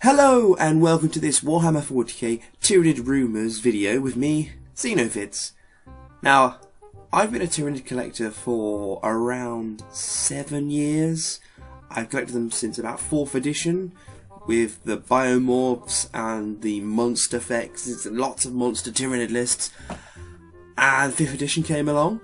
Hello and welcome to this Warhammer 40k Tyranid Rumours video with me, Xenovids. Now, I've been a Tyranid collector for around 7 years. I've collected them since about 4th edition with the Biome and the monster effects. It's lots of monster Tyranid lists. And 5th edition came along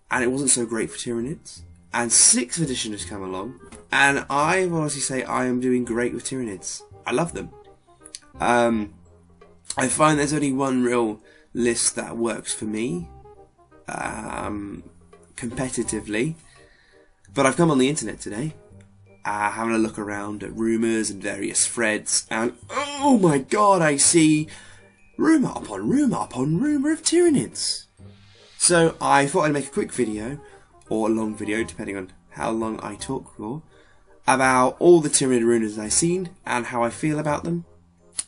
and it wasn't so great for Tyranids. And 6th edition has come along and I honestly say I am doing great with Tyranids. I love them. I find there's only one real list that works for me competitively, but I've come on the internet today having a look around at rumours and various threads, and oh my god, I see rumour upon rumour upon rumour of Tyranids. So I thought I'd make a quick video, or a long video depending on how long I talk for, about all the Tyranid rumours I've seen and how I feel about them.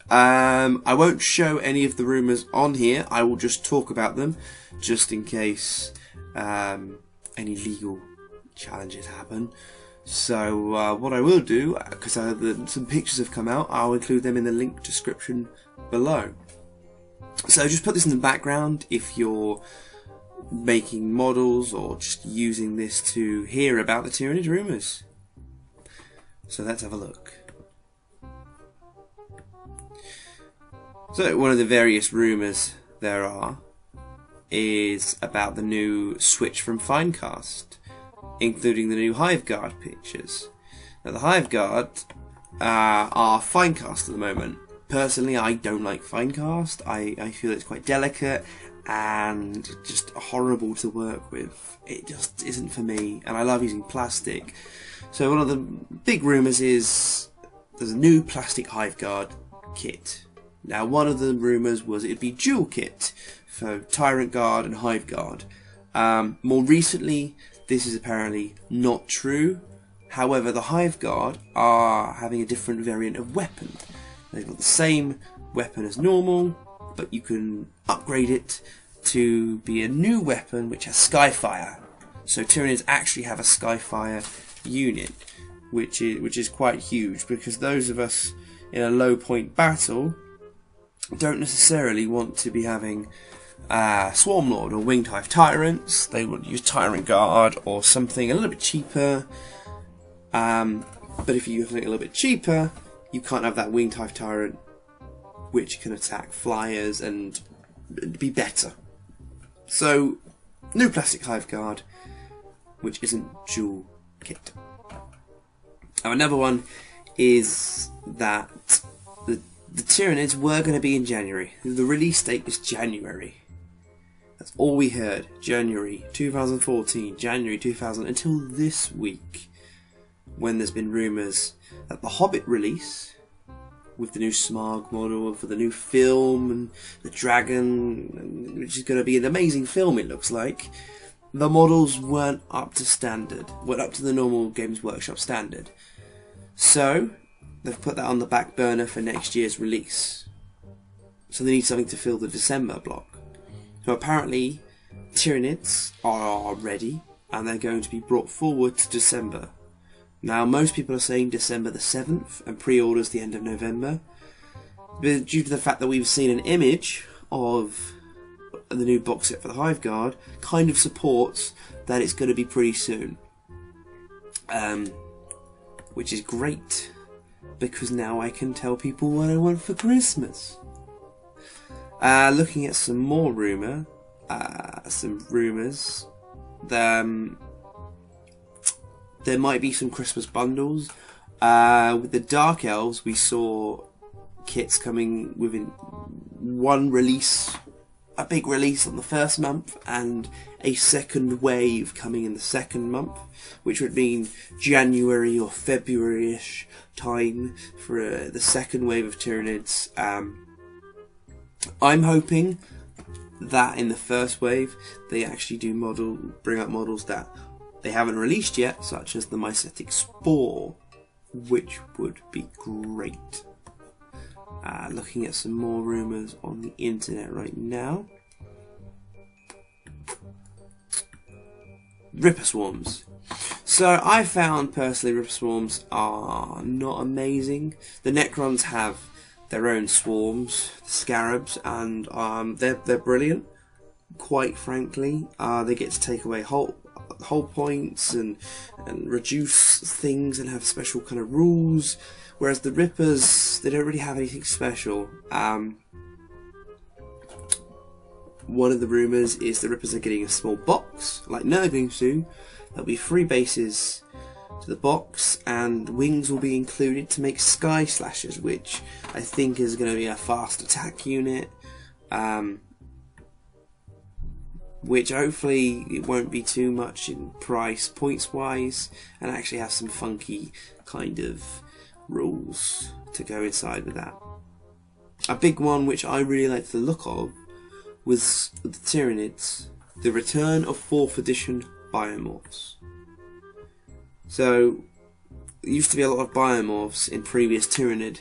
I won't show any of the rumours on here, I will just talk about them, just in case any legal challenges happen. So what I will do, because some pictures have come out, I'll include them in the link description below. So just put this in the background if you're making models or just using this to hear about the Tyranid rumours. So let's have a look. So one of the various rumours there are is about the new switch from Finecast, including the new Hive Guard pictures. Now the Hive Guard are Finecast at the moment. Personally, I don't like Finecast. I feel it's quite delicate and just horrible to work with. It just isn't for me, and I love using plastic. So one of the big rumours is there's a new plastic Hive Guard kit. Now one of the rumours was it'd be dual kit for Tyrant Guard and Hive Guard. More recently this is apparently not true. However, the Hive Guard are having a different variant of weapon. They've got the same weapon as normal, but you can upgrade it to be a new weapon which has Skyfire. So Tyranids actually have a Skyfire unit, which is quite huge, because those of us in a low point battle don't necessarily want to be having Swarmlord or Winged Hive Tyrants. They would use Tyrant Guard or something a little bit cheaper, but if you have something a little bit cheaper, you can't have that Winged Hive Tyrant which can attack flyers and be better. So new plastic Hive Guard which isn't dual kit. Now another one is that the Tyranids were going to be in January. The release date was January. That's all we heard. January 2014, January 2000, until this week, when there's been rumours that the Hobbit release, with the new Smaug model for the new film and the dragon, which is going to be an amazing film it looks like, the models weren't up to standard, weren't up to the normal Games Workshop standard. So they've put that on the back burner for next year's release. So they need something to fill the December block. So apparently Tyranids are ready and they're going to be brought forward to December. Now most people are saying December the 7th and pre-orders the end of November. But due to the fact that we've seen an image of the new box set for the Hive Guard, kind of supports that it's going to be pretty soon. Which is great, because now I can tell people what I want for Christmas. Looking at some more rumours, there might be some Christmas bundles. With the Dark Elves, we saw kits coming within one release, a big release on the first month, and a second wave coming in the second month, which would mean January or February-ish time for the second wave of Tyranids. I'm hoping that in the first wave they actually do bring up models that they haven't released yet, such as the Mycetic Spore, which would be great. Looking at some more rumours on the internet right now. Ripper Swarms. So I found personally Ripper Swarms are not amazing. The Necrons have their own swarms, the Scarabs, and they're brilliant. Quite frankly, they get to take away whole points and reduce things and have special kind of rules. Whereas the Rippers, they don't really have anything special. One of the rumours is the Rippers are getting a small box, like Nurglings do. There'll be 3 bases to the box, and wings will be included to make Sky Slashers, which I think is going to be a fast attack unit. Which hopefully it won't be too much in price points wise, and actually have some funky kind of rules to go inside with that. A big one which I really liked the look of was the Tyranids, the return of 4th edition biomorphs. So there used to be a lot of biomorphs in previous Tyranid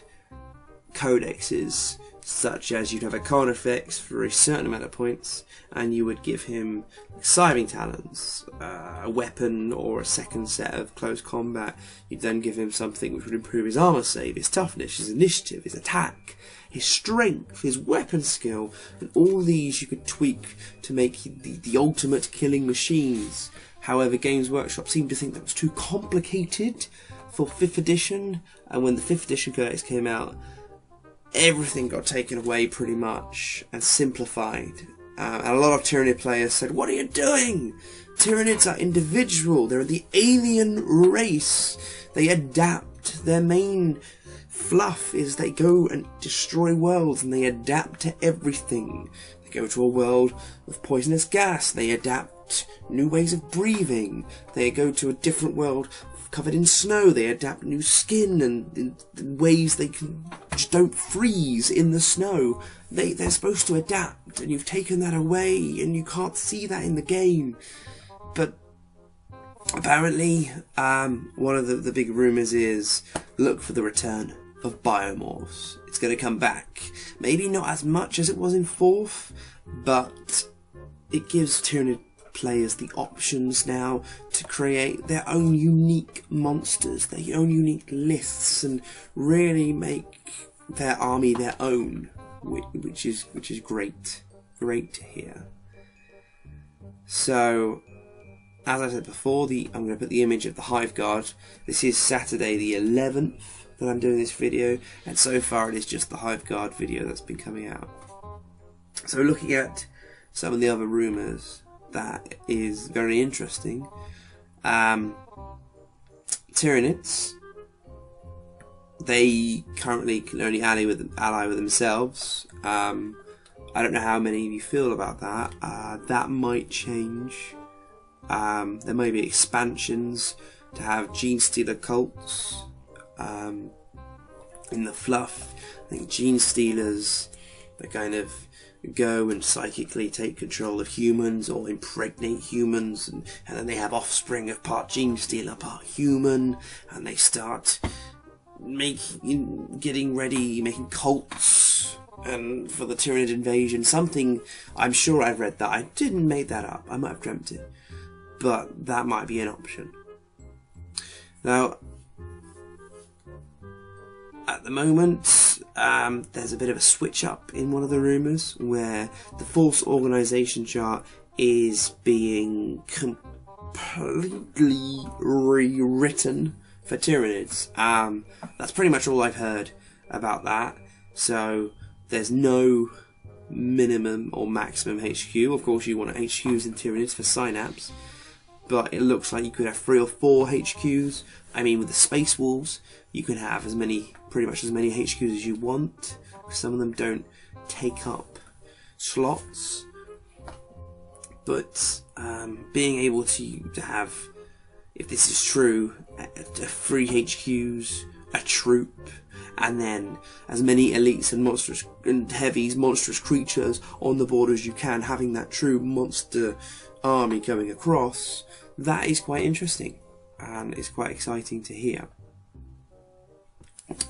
codexes, such as you'd have a Carnifex for a certain amount of points, and you would give him Scything Talons, a weapon or a second set of close combat. You'd then give him something which would improve his armor save, his toughness, his initiative, his attack, his strength, his weapon skill, and all these you could tweak to make the ultimate killing machines. However, Games Workshop seemed to think that was too complicated for 5th edition, and when the 5th edition codex came out, everything got taken away pretty much and simplified. And a lot of Tyranid players said, "What are you doing? Tyranids are individual. They're the alien race. They adapt. Their main fluff is they go and destroy worlds, and they adapt to everything. They go to a world of poisonous gas. They adapt new ways of breathing. They go to a different world covered in snow. They adapt new skin and ways they just don't freeze in the snow. They're supposed to adapt, and you've taken that away, and you can't see that in the game." But apparently, one of the big rumours is look for the return of biomorphs. It's going to come back. Maybe not as much as it was in 4th, but it gives Tyranid players the options now to create their own unique monsters, their own unique lists, and really make their army their own, which is great to hear. So, as I said before, I'm going to put the image of the Hive Guard. This is Saturday the 11th that I'm doing this video, and so far it is just the Hive Guard video that's been coming out. So looking at some of the other rumours, that is very interesting. Tyranids, they currently can only ally with themselves. I don't know how many of you feel about that. That might change. There may be expansions to have Gene Stealer cults. In the fluff, I think Gene Stealers, they kind of go and psychically take control of humans or impregnate humans, and then they have offspring of part Gene Stealer, part human, and they start getting ready, making cults and for the Tyranid invasion. Something, I'm sure I've read that. I didn't make that up. I might have dreamt it, but that might be an option. Now, at the moment, there's a bit of a switch up in one of the rumours where the Force Organisation chart is being completely rewritten for Tyranids. That's pretty much all I've heard about that. So there's no minimum or maximum HQ. Of course, you want HQs in Tyranids for Synapse, but it looks like you could have 3 or 4 HQs. I mean, with the Space Wolves, you can have pretty much as many HQs as you want. Some of them don't take up slots, but being able to have, if this is true, 3 HQs, a troop, and then as many elites and monstrous and heavies, monstrous creatures on the board as you can, having that true monster army going across, that is quite interesting and it's quite exciting to hear.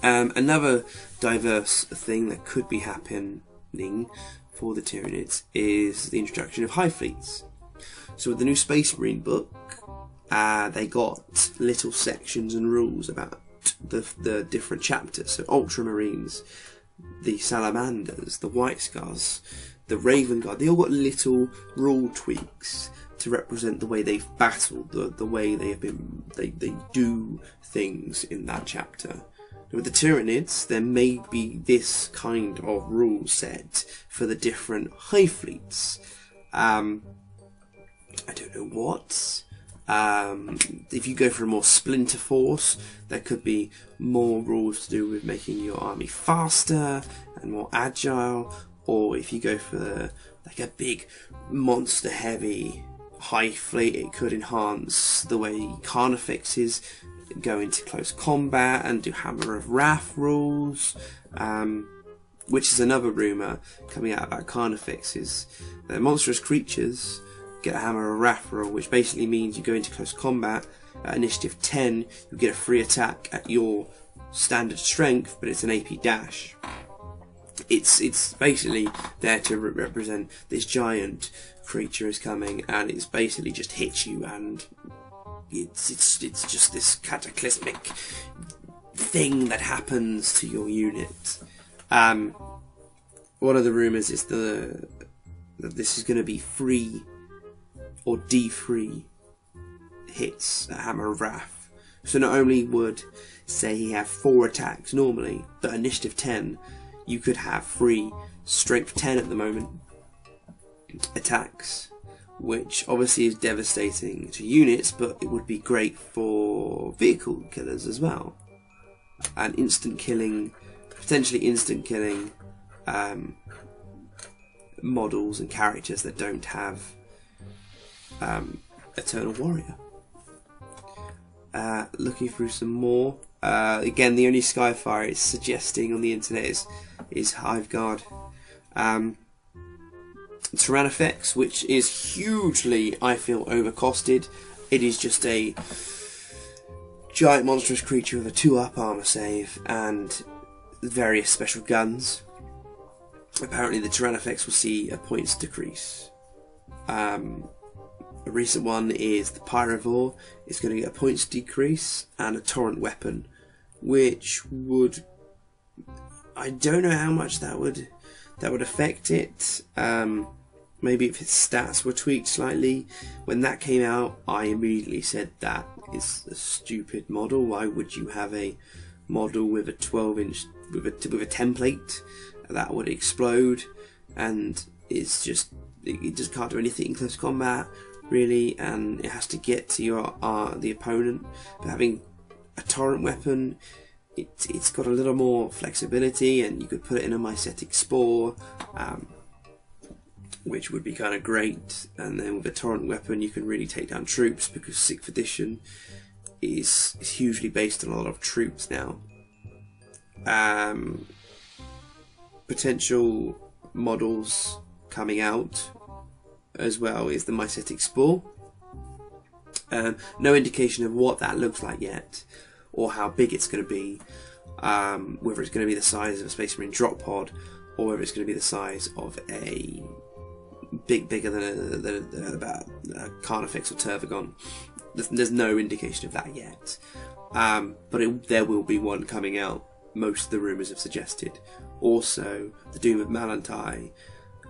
Another diverse thing that could be happening for the Tyranids is the introduction of hive fleets. So with the new Space Marine book, they got little sections and rules about the different chapters. So Ultramarines, the Salamanders, the White Scars, the Raven Guard, they all got little rule tweaks to represent the way they've battled, the way they do things in that chapter. With the Tyranids, there may be this kind of rule set for the different Hive fleets. I don't know what. If you go for a more splinter force, there could be more rules to do with making your army faster and more agile. Or if you go for like a big monster heavy Hive fleet, it could enhance the way Carnifexes go into close combat and do Hammer of Wrath rules, which is another rumour coming out about Carnifexes. They're monstrous creatures get a Hammer of Wrath rule, which basically means you go into close combat at initiative 10, you get a free attack at your standard strength, but it's an AP dash. It's basically there to represent this giant creature is coming, and it's basically just hits you, and it's just this cataclysmic thing that happens to your unit. One of the rumours is that this is going to be free or D3 hits at Hammer of Wrath. So not only would, say, he have 4 attacks normally, but initiative 10, you could have 3 strength 10 at the moment attacks, which obviously is devastating to units, but it would be great for vehicle killers as well. And instant killing, potentially instant killing models and characters that don't have Eternal Warrior. Looking through some more. Again, the only Skyfire it's suggesting on the internet is Hive Guard. Tyranids, which is hugely, I feel, overcosted. It is just a giant monstrous creature with a 2-up armor save and various special guns. Apparently the Tyranids will see a points decrease. A recent one is the Pyrovore. It's going to get a points decrease and a torrent weapon, which would, I don't know how much that would affect it. Maybe if its stats were tweaked slightly. When that came out, I immediately said that is a stupid model. Why would you have a model with a 12-inch with a template that would explode? And it just can't do anything in close combat, really, and it has to get to your the opponent. But having a torrent weapon, it's got a little more flexibility, and you could put it in a mycetic spore, which would be kind of great. And then with a torrent weapon, you can really take down troops, because 6th edition is hugely based on a lot of troops now. Potential models coming out as well is the mycetic spore. No indication of what that looks like yet, or how big it's going to be, whether it's going to be the size of a Space Marine drop pod, or whether it's going to be the size of a bigger than about a Carnifex or Tervagon. There's no indication of that yet, but there will be one coming out. Most of the rumours have suggested. Also, the Doom of Malantai,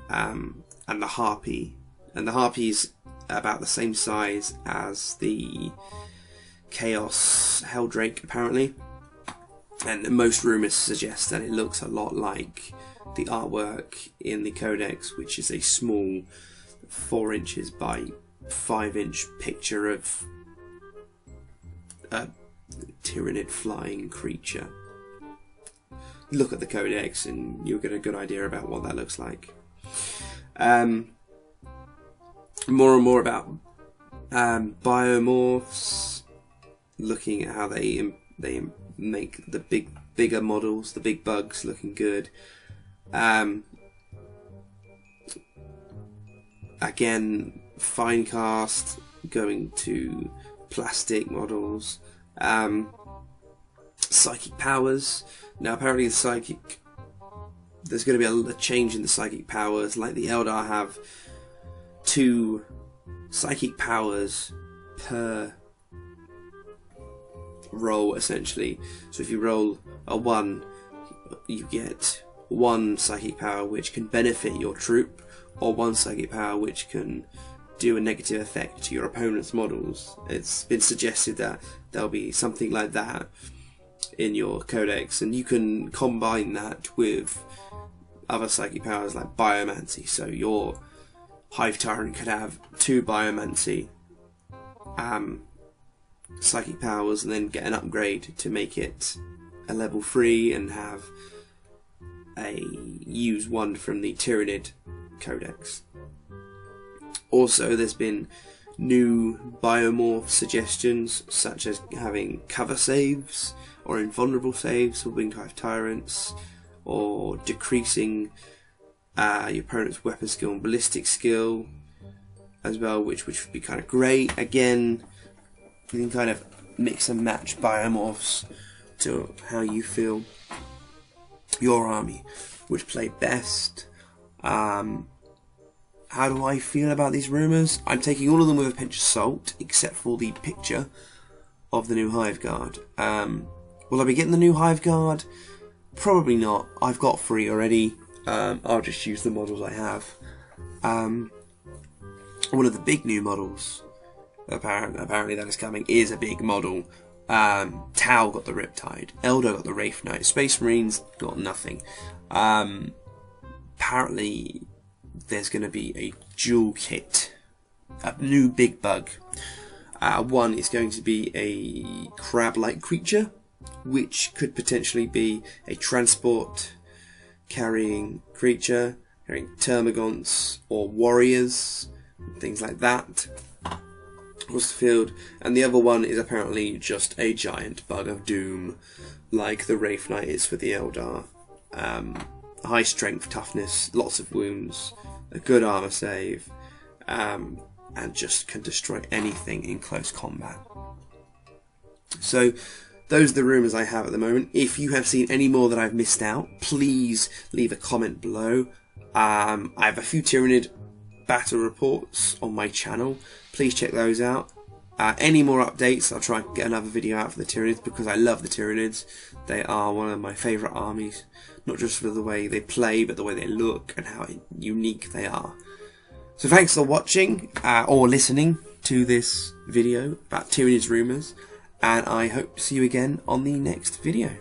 and the Harpy. And the Harpy's about the same size as the Chaos Helldrake, apparently. And most rumours suggest that it looks a lot like the artwork in the Codex, which is a small 4 inches by 5 inch picture of a Tyranid flying creature. Look at the Codex and you'll get a good idea about what that looks like. More and more about biomorphs, looking at how they make the bigger models, the big bugs, looking good. Again, Finecast going to plastic models. Psychic powers. Now apparently there's going to be a change in the psychic powers. Like the Eldar have 2 psychic powers per roll essentially. So if you roll a 1, you get 1 psychic power which can benefit your troop, or 1 psychic power which can do a negative effect to your opponent's models. It's been suggested that there'll be something like that in your codex, and you can combine that with other psychic powers like Biomancy. So your Hive Tyrant could have 2 Biomancy psychic powers, and then get an upgrade to make it a level 3 and have use 1 from the Tyranid codex. Also, there's been new biomorph suggestions, such as having cover saves or invulnerable saves for Winged Hive Tyrants, or decreasing your opponent's weapon skill and ballistic skill as well, which would be kind of great. Again, you can kind of mix and match biomorphs to how you feel your army would play best. How do I feel about these rumours? I'm taking all of them with a pinch of salt, except for the picture of the new Hive Guard. Will I be getting the new Hive Guard? Probably not. I've got 3 already. I'll just use the models I have. One of the big new models, apparently that is coming, is a big model. Tau got the Riptide, Eldar got the Wraith Knight, Space Marines got nothing. Apparently there's going to be a dual kit, a new big bug. One is going to be a crab-like creature, which could potentially be a transport carrying creature, carrying termagants or warriors, things like that across the field. And the other one is apparently just a giant bug of doom, like the Wraith Knight is for the Eldar. High strength, toughness, lots of wounds, a good armor save, and just can destroy anything in close combat. So those are the rumours I have at the moment. If you have seen any more that I've missed out, please leave a comment below. I have a few Tyranid battle reports on my channel. Please check those out. Any more updates, I'll try and get another video out for the Tyranids, because I love the Tyranids. They are one of my favourite armies, not just for the way they play, but the way they look and how unique they are. So thanks for watching, or listening to this video about Tyranids Rumours, and I hope to see you again on the next video.